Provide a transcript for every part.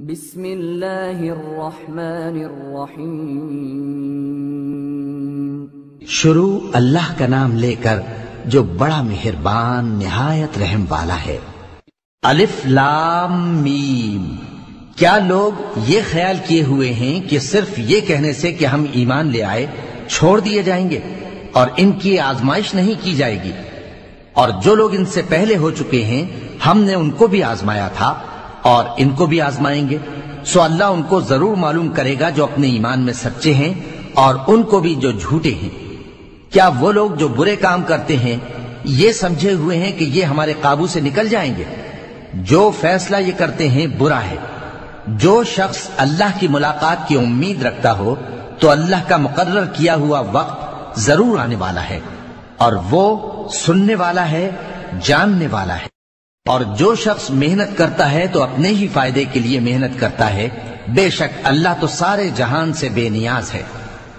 بسم اللہ الرحمن الرحیم۔ شروع اللہ کا نام لے کر جو بڑا مہربان نہایت رحم والا ہے۔ الف لام میم۔ کیا لوگ یہ خیال کیے ہوئے ہیں کہ صرف یہ کہنے سے کہ ہم ایمان لے آئے چھوڑ دیے جائیں گے اور ان کی آزمائش نہیں کی جائے گی؟ اور جو لوگ ان سے پہلے ہو چکے ہیں ہم نے ان کو بھی آزمایا تھا اور ان کو بھی آزمائیں گے، سو اللہ ان کو ضرور معلوم کرے گا جو اپنے ایمان میں سچے ہیں اور ان کو بھی جو جھوٹے ہیں۔ کیا وہ لوگ جو برے کام کرتے ہیں یہ سمجھے ہوئے ہیں کہ یہ ہمارے قابو سے نکل جائیں گے؟ جو فیصلہ یہ کرتے ہیں برا ہے۔ جو شخص اللہ کی ملاقات کی امید رکھتا ہو تو اللہ کا مقرر کیا ہوا وقت ضرور آنے والا ہے اور وہ سننے والا ہے، جاننے والا ہے۔ اور جو شخص محنت کرتا ہے تو اپنے ہی فائدے کے لیے محنت کرتا ہے، بے شک اللہ تو سارے جہان سے بے نیاز ہے۔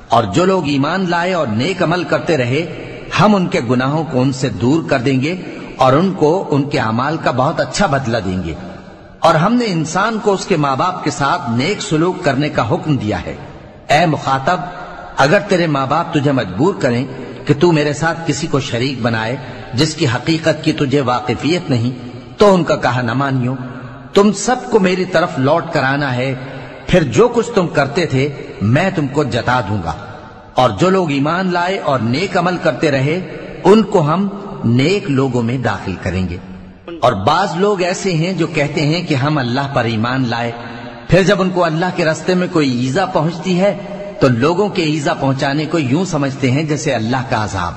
اور جو لوگ ایمان لائے اور نیک عمل کرتے رہے ہم ان کے گناہوں کو ان سے دور کر دیں گے اور ان کو ان کے اعمال کا بہت اچھا بدلہ دیں گے۔ اور ہم نے انسان کو اس کے ماں باپ کے ساتھ نیک سلوک کرنے کا حکم دیا ہے۔ اے مخاطب، اگر تیرے ماں باپ تجھے مجبور کریں کہ تو میرے ساتھ کسی کو شریک بنائے جس کی حقیقت کی تجھے واقفیت نہیں تو ان کا کہا نہ مانیو۔ تم سب کو میری طرف لوٹ کر آنا ہے، پھر جو کچھ تم کرتے تھے میں تم کو جتا دوں گا۔ اور جو لوگ ایمان لائے اور نیک عمل کرتے رہے ان کو ہم نیک لوگوں میں داخل کریں گے۔ اور بعض لوگ ایسے ہیں جو کہتے ہیں کہ ہم اللہ پر ایمان لائے، پھر جب ان کو اللہ کے راستے میں کوئی ایذا پہنچتی ہے تو لوگوں کے ایذا پہنچانے کو یوں سمجھتے ہیں جیسے اللہ کا عذاب۔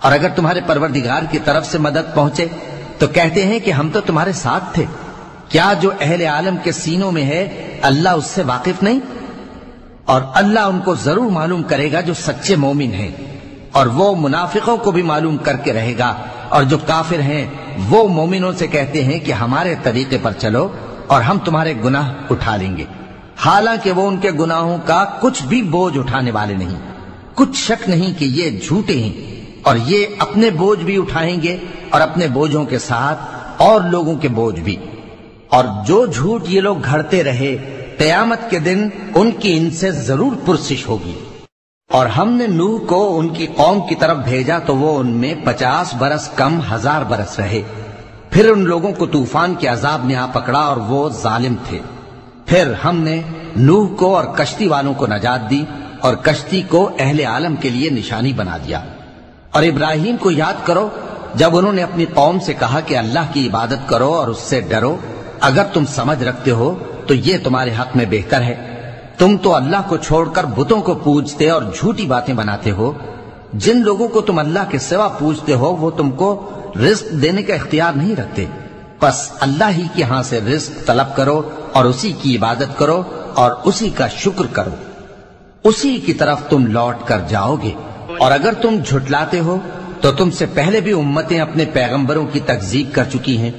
اور اگر تمہارے پروردگار کی طرف سے مدد پہنچے تو کہتے ہیں کہ ہم تو تمہارے ساتھ تھے۔ کیا جو اہل عالم کے سینوں میں ہے اللہ اس سے واقف نہیں؟ اور اللہ ان کو ضرور معلوم کرے گا جو سچے مومن ہیں، اور وہ منافقوں کو بھی معلوم کر کے رہے گا۔ اور جو کافر ہیں وہ مومنوں سے کہتے ہیں کہ ہمارے طریقے پر چلو اور ہم تمہارے گناہ اٹھا لیں گے، حالانکہ وہ ان کے گناہوں کا کچھ بھی بوجھ اٹھانے والے نہیں۔ کچھ شک نہیں کہ یہ جھوٹے ہیں اور یہ اپنے بوجھ بھی اٹھائیں گے اور اپنے بوجھوں کے ساتھ اور لوگوں کے بوجھ بھی۔ اور جو جھوٹ یہ لوگ گھڑتے رہے قیامت کے دن ان کی ان سے ضرور پرسش ہوگی۔ اور ہم نے نوح کو ان کی قوم کی طرف بھیجا تو وہ ان میں 50 برس کم 1000 برس رہے۔ پھر ان لوگوں کو طوفان کے عذاب نے آ پکڑا اور وہ ظالم تھے۔ پھر ہم نے نوح کو اور کشتی والوں کو نجات دی اور کشتی کو اہل عالم کے لیے نشانی بنا دیا۔ اور ابراہیم کو یاد کرو جب انہوں نے اپنی قوم سے کہا کہ اللہ کی عبادت کرو اور اس سے ڈرو، اگر تم سمجھ رکھتے ہو تو یہ تمہارے حق میں بہتر ہے۔ تم تو اللہ کو چھوڑ کر بتوں کو پوجتے اور جھوٹی باتیں بناتے ہو۔ جن لوگوں کو تم اللہ کے سوا پوجتے ہو وہ تم کو رزق دینے کا اختیار نہیں رکھتے، پس اللہ ہی کے ہاں سے رزق طلب کرو اور اسی کی عبادت کرو اور اسی کا شکر کرو، اسی کی طرف تم لوٹ کر جاؤ گے۔ اور اگر تم جھٹلاتے ہو تو تم سے پہلے بھی امتیں اپنے پیغمبروں کی تکذیب کر چکی ہیں،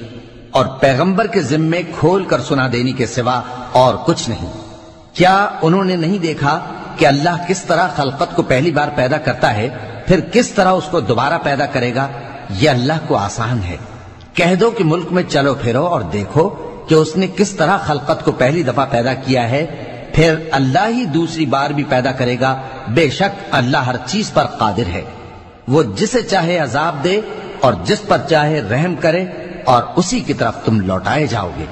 اور پیغمبر کے ذمے کھول کر سنا دینے کے سوا اور کچھ نہیں۔ کیا انہوں نے نہیں دیکھا کہ اللہ کس طرح خلقت کو پہلی بار پیدا کرتا ہے پھر کس طرح اس کو دوبارہ پیدا کرے گا؟ یہ اللہ کو آسان ہے۔ کہہ دو کہ ملک میں چلو پھرو اور دیکھو کہ اس نے کس طرح خلقت کو پہلی دفعہ پیدا کیا ہے، پھر اللہ ہی دوسری بار بھی پیدا کرے گا۔ بے شک اللہ ہر چیز پر قادر ہے۔ وہ جسے چاہے عذاب دے اور جس پر چاہے رحم کرے، اور اسی کی طرف تم لوٹائے جاؤ گے۔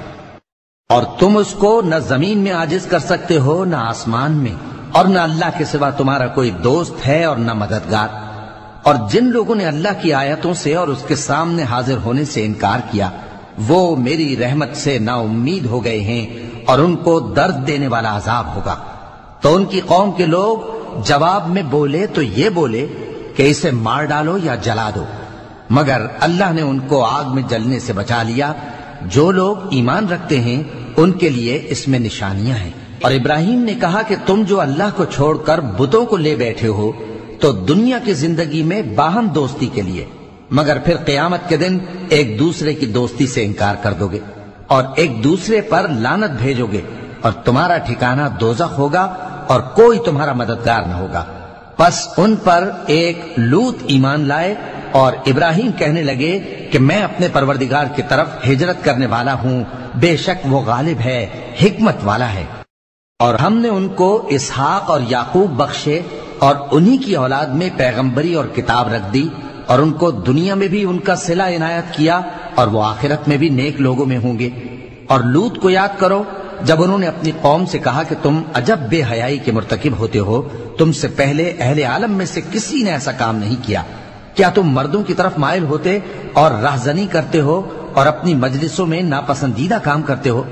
اور تم اس کو نہ زمین میں عاجز کر سکتے ہو نہ آسمان میں، اور نہ اللہ کے سوا تمہارا کوئی دوست ہے اور نہ مددگار۔ اور جن لوگوں نے اللہ کی آیتوں سے اور اس کے سامنے حاضر ہونے سے انکار کیا وہ میری رحمت سے نا امید ہو گئے ہیں اور ان کو درد دینے والا عذاب ہوگا۔ تو ان کی قوم کے لوگ جواب میں بولے تو یہ بولے کہ اسے مار ڈالو یا جلا دو، مگر اللہ نے ان کو آگ میں جلنے سے بچا لیا۔ جو لوگ ایمان رکھتے ہیں ان کے لیے اس میں نشانیاں ہیں۔ اور ابراہیم نے کہا کہ تم جو اللہ کو چھوڑ کر بتوں کو لے بیٹھے ہو تو دنیا کی زندگی میں باہم دوستی کے لیے، مگر پھر قیامت کے دن ایک دوسرے کی دوستی سے انکار کر دو گے اور ایک دوسرے پر لعنت بھیجو گے، اور تمہارا ٹھکانہ دوزخ ہوگا اور کوئی تمہارا مددگار نہ ہوگا۔ پس ان پر ایک لوط ایمان لائے اور ابراہیم کہنے لگے کہ میں اپنے پروردگار کی طرف ہجرت کرنے والا ہوں، بے شک وہ غالب ہے، حکمت والا ہے۔ اور ہم نے ان کو اسحاق اور یعقوب بخشے اور انہی کی اولاد میں پیغمبری اور کتاب رکھ دی، اور ان کو دنیا میں بھی ان کا صلہ عنایت کیا اور وہ آخرت میں بھی نیک لوگوں میں ہوں گے۔ اور لوط کو یاد کرو جب انہوں نے اپنی قوم سے کہا کہ تم عجب بے حیائی کے مرتکب ہوتے ہو، تم سے پہلے اہل عالم میں سے کسی نے ایسا کام نہیں کیا، کیا تم مردوں کی طرف مائل ہوتے اور رہزنی کرتے ہو اور اپنی مجلسوں میں ناپسندیدہ کام کرتے ہو؟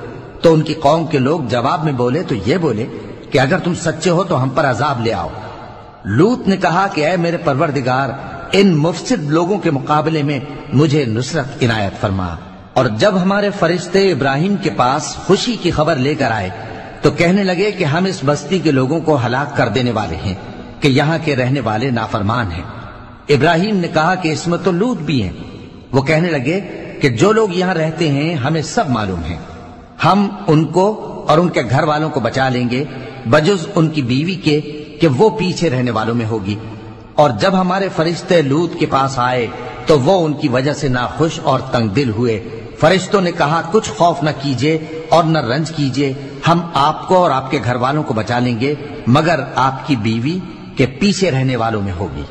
تو ان کی قوم کے لوگ جواب میں بولے تو یہ بولے کہ اگر تم سچے ہو تو ہم پر عذاب لے آؤ۔ لوط نے کہا کہ اے میرے پروردگار، ان مفسد لوگوں کے مقابلے میں مجھے نصرت عنایت فرما۔ اور جب ہمارے فرشتے ابراہیم کے پاس خوشی کی خبر لے کر آئے تو کہنے لگے کہ ہم اس بستی کے لوگوں کو ہلاک کر دینے والے ہیں کہ یہاں کے رہنے والے نافرمان ہیں۔ ابراہیم نے کہا کہ اس میں تو لوط بھی ہیں۔ وہ کہنے لگے کہ جو لوگ یہاں رہتے ہیں ہمیں سب معلوم ہیں، ہم ان کو اور ان کے گھر والوں کو بچا لیں گے بجز ان کی بیوی کے کہ وہ پیچھے رہنے والوں میں ہوگی۔ اور جب ہمارے فرشتے لوط کے پاس آئے تو وہ ان کی وجہ سے ناخوش اور تنگ دل ہوئے۔ فرشتوں نے کہا کچھ خوف نہ کیجیے اور نہ رنج کیجیے، ہم آپ کو اور آپ کے گھر والوں کو بچا لیں گے مگر آپ کی بیوی کے پیچھے رہنے والوں میں ہوگی۔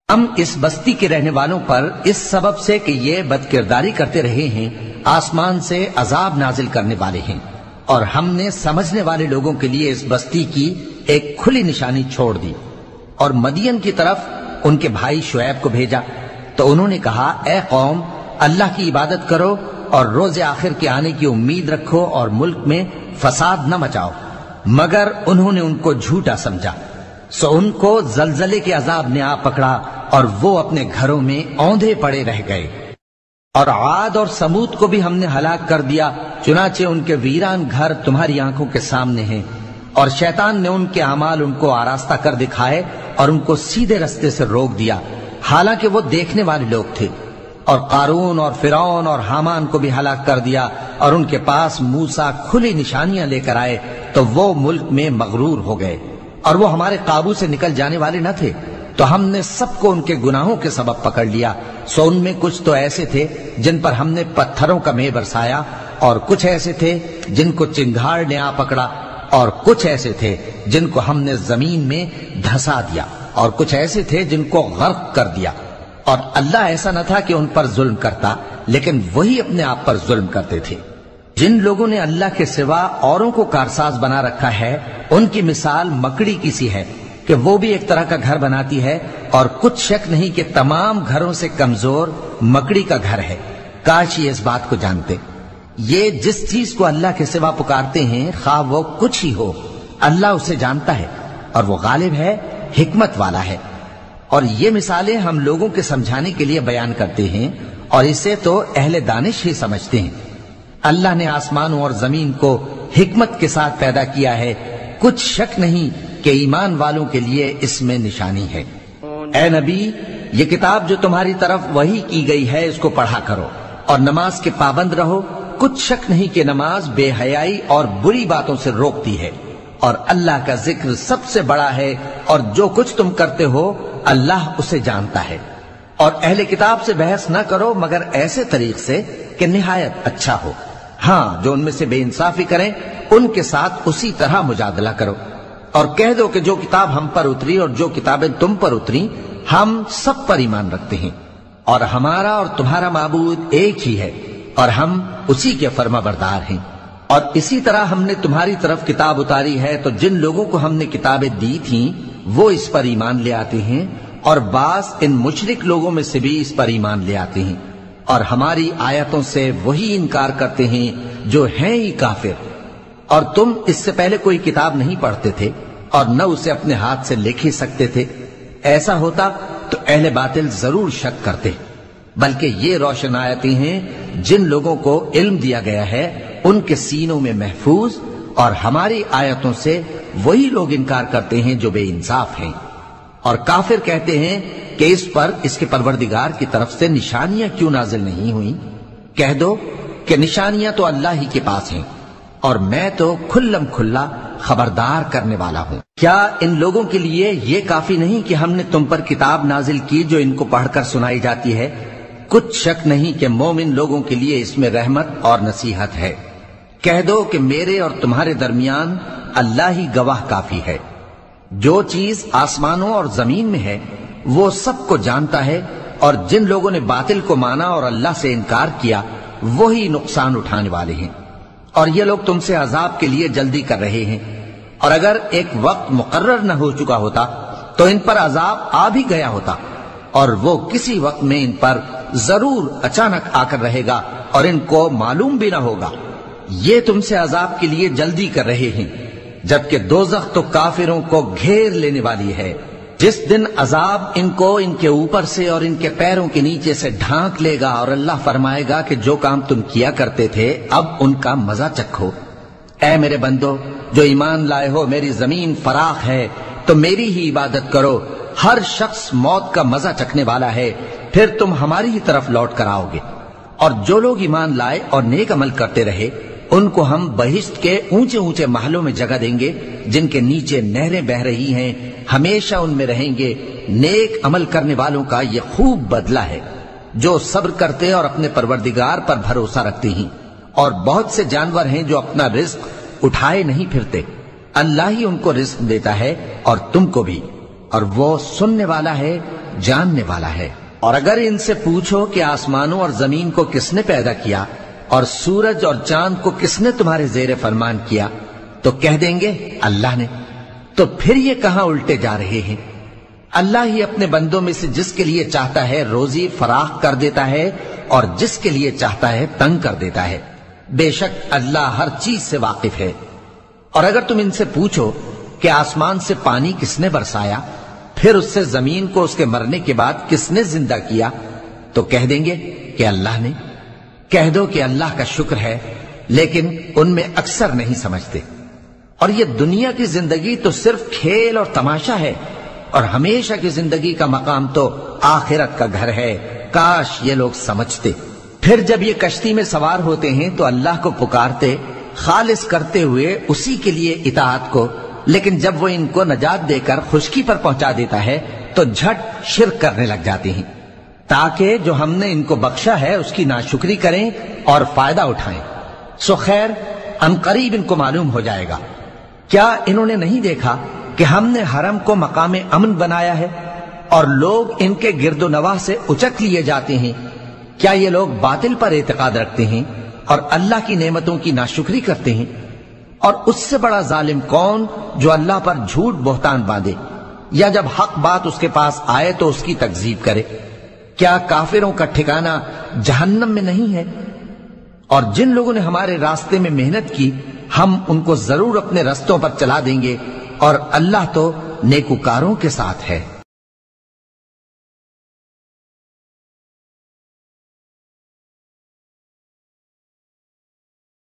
ہم اس بستی کے رہنے والوں پر اس سبب سے کہ یہ بدکرداری کرتے رہے ہیں آسمان سے عذاب نازل کرنے والے ہیں، اور ہم نے سمجھنے والے لوگوں کے لیے اس بستی کی ایک کھلی نشانی چھوڑ دی۔ اور مدین کی طرف ان کے بھائی شعیب کو بھیجا تو انہوں نے کہا اے قوم، اللہ کی عبادت کرو اور روز آخر کے آنے کی امید رکھو اور ملک میں فساد نہ مچاؤ، مگر انہوں نے ان کو جھوٹا سمجھا، سو ان کو زلزلے کے عذاب نے آ پکڑا اور وہ اپنے گھروں میں اوندھے پڑے رہ گئے۔ اور عاد اور سمود کو بھی ہم نے ہلاک کر دیا، چنانچہ ان کے ویران گھر تمہاری آنکھوں کے سامنے ہیں، اور شیطان نے ان کے اعمال ان کو آراستہ کر دکھائے اور ان کو سیدھے رستے سے روک دیا، حالانکہ وہ دیکھنے والے لوگ تھے۔ اور قارون اور فرعون اور حامان کو بھی ہلاک کر دیا، اور ان کے پاس موسیٰ کھلی نشانیاں لے کر آئے تو وہ ملک میں مغرور ہو گئے، اور وہ ہمارے قابو سے نکل جانے والے نہ تھے، تو ہم نے سب کو ان کے گناہوں کے سبب پکڑ لیا۔ سو ان میں کچھ تو ایسے تھے جن پر ہم نے پتھروں کا مے برسایا، اور کچھ ایسے تھے جن کو چنگھاڑ نے آ پکڑا، اور کچھ ایسے تھے جن کو ہم نے زمین میں دھسا دیا، اور کچھ ایسے تھے جن کو غرق کر دیا۔ اور اللہ ایسا نہ تھا کہ ان پر ظلم کرتا، لیکن وہی اپنے آپ پر ظلم کرتے تھے۔ جن لوگوں نے اللہ کے سوا اوروں کو کارساز بنا رکھا ہے، ان کی مثال مکڑی کی سی ہے کہ وہ بھی ایک طرح کا گھر بناتی ہے، اور کچھ شک نہیں کہ تمام گھروں سے کمزور مکڑی کا گھر ہے۔ کاش یہ اس بات کو جانتے۔ یہ جس چیز کو اللہ کے سوا پکارتے ہیں خواہ وہ کچھ ہی ہو، اللہ اسے جانتا ہے اور وہ غالب ہے، حکمت والا ہے۔ اور یہ مثالیں ہم لوگوں کے سمجھانے کے لیے بیان کرتے ہیں، اور اسے تو اہل دانش ہی سمجھتے ہیں۔ اللہ نے آسمانوں اور زمین کو حکمت کے ساتھ پیدا کیا ہے، کچھ شک نہیں کہ ایمان والوں کے لیے اس میں نشانی ہے۔ اے نبی، یہ کتاب جو تمہاری طرف وحی کی گئی ہے اس کو پڑھا کرو اور نماز کے پابند رہو، کچھ شک نہیں کہ نماز بے حیائی اور بری باتوں سے روکتی ہے، اور اللہ کا ذکر سب سے بڑا ہے، اور جو کچھ تم کرتے ہو اللہ اسے جانتا ہے۔ اور اہل کتاب سے بحث نہ کرو مگر ایسے طریق سے کہ نہایت اچھا ہو، ہاں جو ان میں سے بے انصافی کریں ان کے ساتھ اسی طرح مجادلہ کرو، اور کہہ دو کہ جو کتاب ہم پر اتری اور جو کتابیں تم پر اتری ہم سب پر ایمان رکھتے ہیں، اور ہمارا اور تمہارا معبود ایک ہی ہے، اور ہم اسی کے فرما بردار ہیں۔ اور اسی طرح ہم نے تمہاری طرف کتاب اتاری ہے تو جن لوگوں کو ہم نے کتابیں دی تھیں وہ اس پر ایمان لے آتے ہیں، اور بعض ان مشرک لوگوں میں سے بھی اس پر ایمان لے آتے ہیں، اور ہماری آیتوں سے وہی انکار کرتے ہیں جو ہیں ہی کافر۔ اور تم اس سے پہلے کوئی کتاب نہیں پڑھتے تھے اور نہ اسے اپنے ہاتھ سے لکھ ہی سکتے تھے، ایسا ہوتا تو اہل باطل ضرور شک کرتے، بلکہ یہ روشن آیتیں ہیں جن لوگوں کو علم دیا گیا ہے ان کے سینوں میں محفوظ، اور ہماری آیتوں سے وہی لوگ انکار کرتے ہیں جو بے انصاف ہیں۔ اور کافر کہتے ہیں کہ اس پر اس کے پروردگار کی طرف سے نشانیاں کیوں نازل نہیں ہوئیں؟ کہہ دو کہ نشانیاں تو اللہ ہی کے پاس ہیں، اور میں تو کھلم کھلا خبردار کرنے والا ہوں۔ کیا ان لوگوں کے لیے یہ کافی نہیں کہ ہم نے تم پر کتاب نازل کی جو ان کو پڑھ کر سنائی جاتی ہے؟ کچھ شک نہیں کہ مومن لوگوں کے لیے اس میں رحمت اور نصیحت ہے۔ کہہ دو کہ میرے اور تمہارے درمیان اللہ ہی گواہ کافی ہے۔ جو چیز آسمانوں اور زمین میں ہے وہ سب کو جانتا ہے، اور جن لوگوں نے باطل کو مانا اور اللہ سے انکار کیا وہی نقصان اٹھانے والے ہیں۔ اور یہ لوگ تم سے عذاب کے لیے جلدی کر رہے ہیں، اور اگر ایک وقت مقرر نہ ہو چکا ہوتا تو ان پر عذاب آ بھی گیا ہوتا، اور وہ کسی وقت میں ان پر ضرور اچانک آ کر رہے گا اور ان کو معلوم بھی نہ ہوگا۔ یہ تم سے عذاب کے لیے جلدی کر رہے ہیں، جبکہ دوزخ تو کافروں کو گھیر لینے والی ہے۔ جس دن عذاب ان کو ان کے اوپر سے اور ان کے پیروں کے نیچے سے ڈھانک لے گا، اور اللہ فرمائے گا کہ جو کام تم کیا کرتے تھے اب ان کا مزہ چکھو۔ اے میرے بندو جو ایمان لائے ہو، میری زمین فراخ ہے تو میری ہی عبادت کرو۔ ہر شخص موت کا مزہ چکھنے والا ہے، پھر تم ہماری ہی طرف لوٹ کر آؤ گے۔ اور جو لوگ ایمان لائے اور نیک عمل کرتے رہے ان کو ہم بہشت کے اونچے اونچے محلوں میں جگہ دیں گے جن کے نیچے نہریں بہ رہی ہیں، ہمیشہ ان میں رہیں گے۔ نیک عمل کرنے والوں کا یہ خوب بدلہ ہے جو صبر کرتے اور اپنے پروردگار پر بھروسہ رکھتے ہیں۔ اور بہت سے جانور ہیں جو اپنا رزق اٹھائے نہیں پھرتے، اللہ ہی ان کو رزق دیتا ہے اور تم کو بھی، اور وہ سننے والا ہے، جاننے والا ہے۔ اور اگر ان سے پوچھو کہ آسمانوں اور زمین کو کس نے پیدا کیا اور سورج اور چاند کو کس نے تمہارے زیر فرمان کیا، تو کہہ دیں گے اللہ نے۔ تو پھر یہ کہاں الٹے جا رہے ہیں؟ اللہ ہی اپنے بندوں میں سے جس کے لیے چاہتا ہے روزی فراخ کر دیتا ہے اور جس کے لیے چاہتا ہے تنگ کر دیتا ہے۔ بے شک اللہ ہر چیز سے واقف ہے۔ اور اگر تم ان سے پوچھو کہ آسمان سے پانی کس نے برسایا، پھر اس سے زمین کو اس کے مرنے کے بعد کس نے زندہ کیا، تو کہہ دیں گے کہ اللہ نے۔ کہہ دو کہ اللہ کا شکر ہے، لیکن ان میں اکثر نہیں سمجھتے۔ اور یہ دنیا کی زندگی تو صرف کھیل اور تماشا ہے، اور ہمیشہ کی زندگی کا مقام تو آخرت کا گھر ہے۔ کاش یہ لوگ سمجھتے۔ پھر جب یہ کشتی میں سوار ہوتے ہیں تو اللہ کو پکارتے، خالص کرتے ہوئے اسی کے لیے اطاعت کو، لیکن جب وہ ان کو نجات دے کر خشکی پر پہنچا دیتا ہے تو جھٹ شرک کرنے لگ جاتے ہیں، تاکہ جو ہم نے ان کو بخشا ہے اس کی ناشکری کریں اور فائدہ اٹھائیں۔ سو خیر عنقریب ان کو معلوم ہو جائے گا۔ کیا انہوں نے نہیں دیکھا کہ ہم نے حرم کو مقام امن بنایا ہے اور لوگ ان کے گرد و نواح سے اچک لیے جاتے ہیں؟ کیا یہ لوگ باطل پر اعتقاد رکھتے ہیں اور اللہ کی نعمتوں کی ناشکری کرتے ہیں؟ اور اس سے بڑا ظالم کون جو اللہ پر جھوٹ بہتان باندھے، یا جب حق بات اس کے پاس آئے تو اس کی تکذیب کرے؟ کیا کافروں کا ٹھکانہ جہنم میں نہیں ہے؟ اور جن لوگوں نے ہمارے راستے میں محنت کی ہم ان کو ضرور اپنے رستوں پر چلا دیں گے، اور اللہ تو نیکوکاروں کے ساتھ ہے۔